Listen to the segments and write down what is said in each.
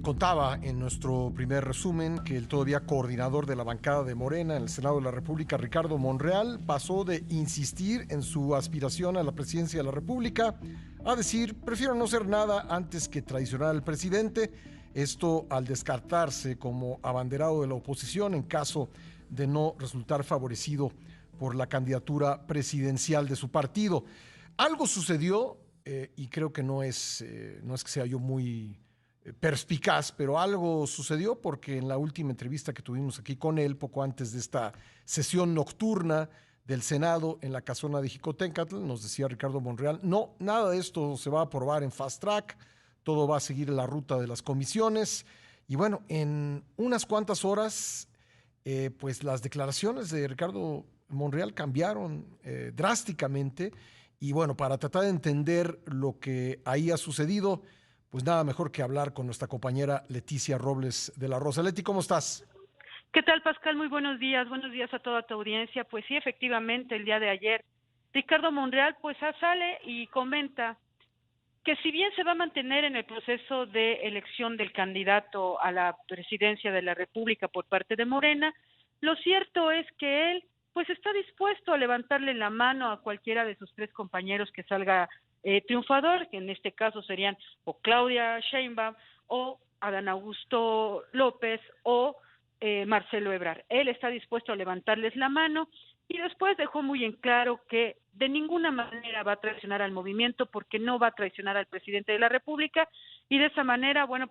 Contaba en nuestro primer resumen que el todavía coordinador de la bancada de Morena en el Senado de la República, Ricardo Monreal, pasó de insistir en su aspiración a la presidencia de la República a decir: prefiero no ser nada antes que traicionar al presidente. Esto al descartarse como abanderado de la oposición en caso de no resultar favorecido por la candidatura presidencial de su partido. Algo sucedió, y creo que no es que sea yo muy perspicaz, pero algo sucedió, porque en la última entrevista que tuvimos aquí con él, poco antes de esta sesión nocturna del Senado en la casona de Jicotencatl, nos decía Ricardo Monreal: no, nada de esto se va a aprobar en fast track, todo va a seguir la ruta de las comisiones. Y bueno, en unas cuantas horas, pues las declaraciones de Ricardo Monreal cambiaron drásticamente. Y bueno, para tratar de entender lo que ahí ha sucedido, pues nada mejor que hablar con nuestra compañera Leticia Robles de la Rosa. Leti, ¿cómo estás? ¿Qué tal, Pascal? Muy buenos días a toda tu audiencia. Pues sí, efectivamente, el día de ayer, Ricardo Monreal pues sale y comenta que si bien se va a mantener en el proceso de elección del candidato a la presidencia de la República por parte de Morena, lo cierto es que él pues está dispuesto a levantarle la mano a cualquiera de sus tres compañeros que salga triunfador, que en este caso serían o Claudia Sheinbaum o Adán Augusto López o Marcelo Ebrard. Él está dispuesto a levantarles la mano y después dejó muy en claro que de ninguna manera va a traicionar al movimiento, porque no va a traicionar al presidente de la República, y de esa manera, bueno,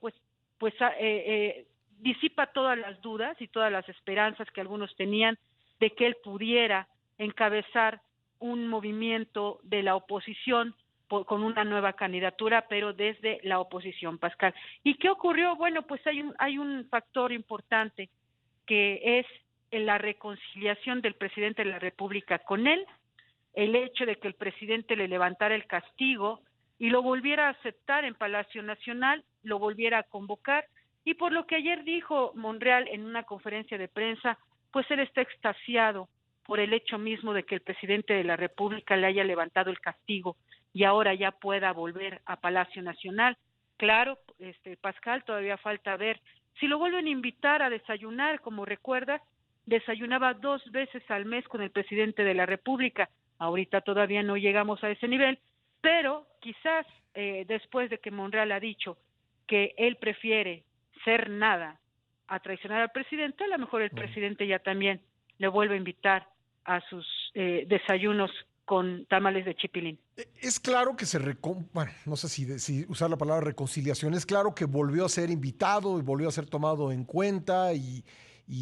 disipa todas las dudas y todas las esperanzas que algunos tenían de que él pudiera encabezar un movimiento de la oposición con una nueva candidatura, pero desde la oposición, Pascal. ¿Y qué ocurrió? Bueno, pues hay un factor importante, que es la reconciliación del presidente de la República con él, el hecho de que el presidente le levantara el castigo y lo volviera a aceptar en Palacio Nacional, lo volviera a convocar, y por lo que ayer dijo Monreal en una conferencia de prensa, pues él está extasiado por el hecho mismo de que el presidente de la República le haya levantado el castigo y ahora ya pueda volver a Palacio Nacional. Claro, Pascal, todavía falta ver si lo vuelven a invitar a desayunar. Como recuerdas, desayunaba 2 veces al mes con el presidente de la República. Ahorita todavía no llegamos a ese nivel, pero quizás después de que Monreal ha dicho que él prefiere ser nada a traicionar al presidente, a lo mejor el presidente ya también le vuelve a invitar a sus desayunos con tamales de chipilín. Es claro que bueno, no sé si usar la palabra reconciliación. Es claro que volvió a ser invitado y volvió a ser tomado en cuenta, y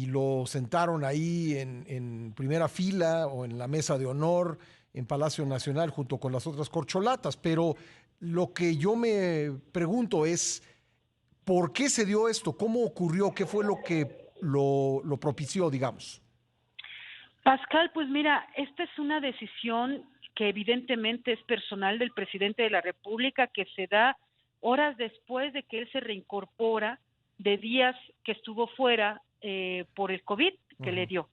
lo sentaron ahí en primera fila o en la mesa de honor en Palacio Nacional junto con las otras corcholatas. Pero lo que yo me pregunto es: ¿por qué se dio esto? ¿Cómo ocurrió? ¿Qué fue lo que lo propició, digamos? Pascal, pues mira, esta es una decisión que evidentemente es personal del presidente de la República, que se da horas después de que él se reincorpora de días que estuvo fuera por el COVID que le dio,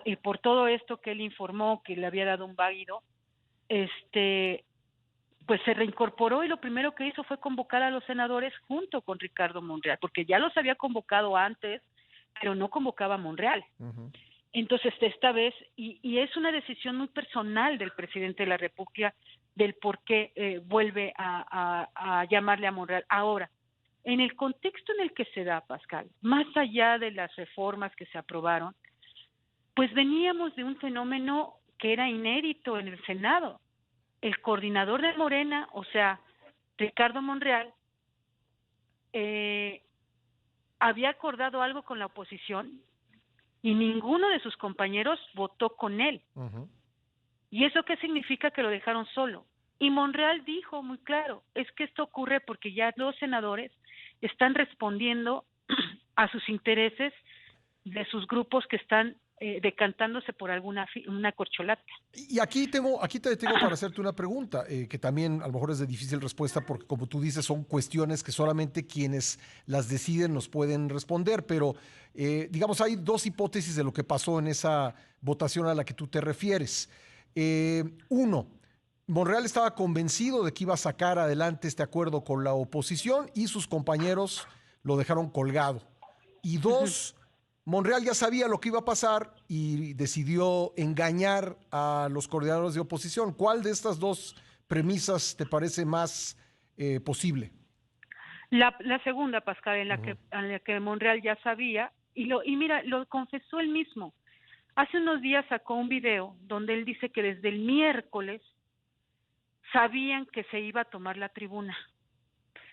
y por todo esto que él informó que le había dado un válido. Pues se reincorporó y lo primero que hizo fue convocar a los senadores junto con Ricardo Monreal, porque ya los había convocado antes, pero no convocaba a Monreal. Entonces, esta vez, y es una decisión muy personal del presidente de la República, del por qué vuelve a llamarle a Monreal. Ahora, en el contexto en el que se da, Pascal, más allá de las reformas que se aprobaron, pues veníamos de un fenómeno que era inédito en el Senado. El coordinador de Morena, o sea, Ricardo Monreal, había acordado algo con la oposición y ninguno de sus compañeros votó con él. ¿Y eso qué significa? Que lo dejaron solo. Y Monreal dijo muy claro: es que esto ocurre porque ya los senadores están respondiendo a sus intereses de sus grupos que están decantándose por una corcholata. Y aquí te detengo para hacerte una pregunta, que también a lo mejor es de difícil respuesta, porque como tú dices, son cuestiones que solamente quienes las deciden nos pueden responder. Pero digamos, hay dos hipótesis de lo que pasó en esa votación a la que tú te refieres. Uno, Monreal estaba convencido de que iba a sacar adelante este acuerdo con la oposición, y sus compañeros lo dejaron colgado. Y dos, Monreal ya sabía lo que iba a pasar y decidió engañar a los coordinadores de oposición. ¿Cuál de estas dos premisas te parece más posible? La segunda, Pascal, en la que Monreal ya sabía, y mira, lo confesó él mismo. Hace unos días sacó un video donde él dice que desde el miércoles sabían que se iba a tomar la tribuna.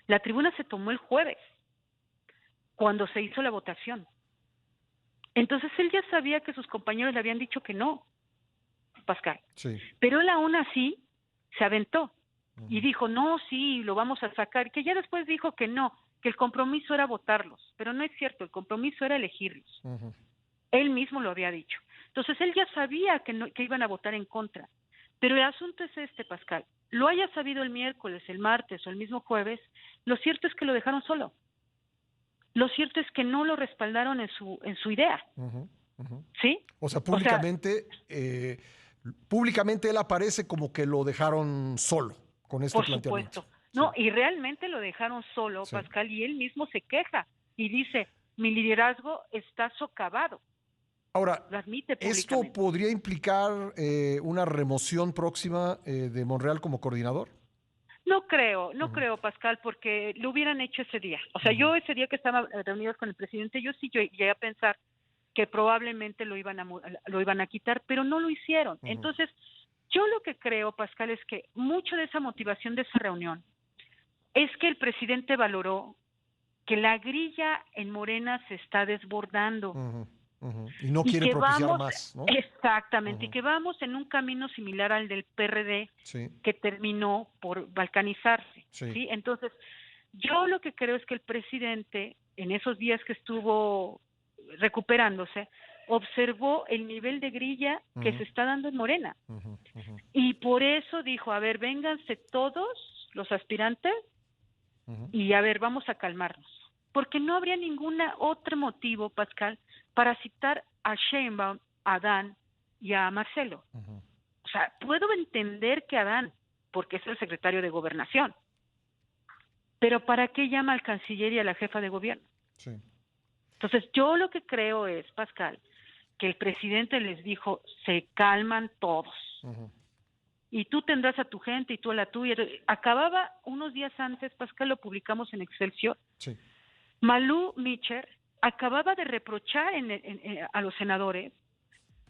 La tribuna se tomó el jueves, cuando se hizo la votación. Entonces él ya sabía que sus compañeros le habían dicho que no, Pascal. Sí. Pero él aún así se aventó y dijo, no, sí, lo vamos a sacar. Que ya después dijo que no, que el compromiso era votarlos. Pero no es cierto, el compromiso era elegirlos. Él mismo lo había dicho. Entonces él ya sabía que iban a votar en contra. Pero el asunto es este, Pascal. Lo haya sabido el miércoles, el martes o el mismo jueves, lo cierto es que lo dejaron solo. Lo cierto es que no lo respaldaron en su idea. ¿Sí? O sea, públicamente él aparece como que lo dejaron solo con este planteamiento. Por supuesto. No, y realmente lo dejaron solo, Pascal, y él mismo se queja y dice, mi liderazgo está socavado. Ahora, lo admite ¿esto públicamente. podría implicar una remoción próxima de Monreal como coordinador? No creo, Pascal, porque lo hubieran hecho ese día. O sea, yo ese día que estaba reunidos con el presidente, yo llegué a pensar que probablemente lo iban a quitar, pero no lo hicieron. Entonces, yo lo que creo, Pascal, es que mucho de esa motivación de esa reunión es que el presidente valoró que la grilla en Morena se está desbordando. Y no quiere propiciar más, ¿no? Exactamente, y que vamos en un camino similar al del PRD, que terminó por balcanizarse. ¿Sí? Entonces, yo lo que creo es que el presidente, en esos días que estuvo recuperándose, observó el nivel de grilla que se está dando en Morena. Y por eso dijo, a ver, vénganse todos los aspirantes y a ver, vamos a calmarnos. Porque no habría ningún otro motivo, Pascal, para citar a Sheinbaum, a Adán y a Marcelo. O sea, puedo entender que Adán, porque es el secretario de Gobernación, pero ¿para qué llama al canciller y a la jefa de gobierno? Entonces, yo lo que creo es, Pascal, que el presidente les dijo, se calman todos. Y tú tendrás a tu gente y tú a la tuya. Acababa unos días antes, Pascal, lo publicamos en Excelsior. Malú Micher acababa de reprochar a los senadores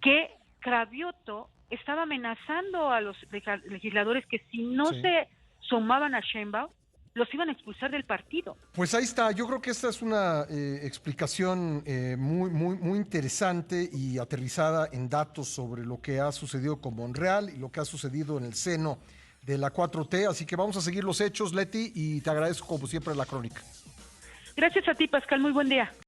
que Cravioto estaba amenazando a los legisladores que si no se sumaban a Sheinbaum, los iban a expulsar del partido. Pues ahí está, yo creo que esta es una explicación muy interesante y aterrizada en datos sobre lo que ha sucedido con Monreal y lo que ha sucedido en el seno de la 4T, así que vamos a seguir los hechos, Leti, y te agradezco como siempre la crónica. Gracias a ti, Pascal, muy buen día.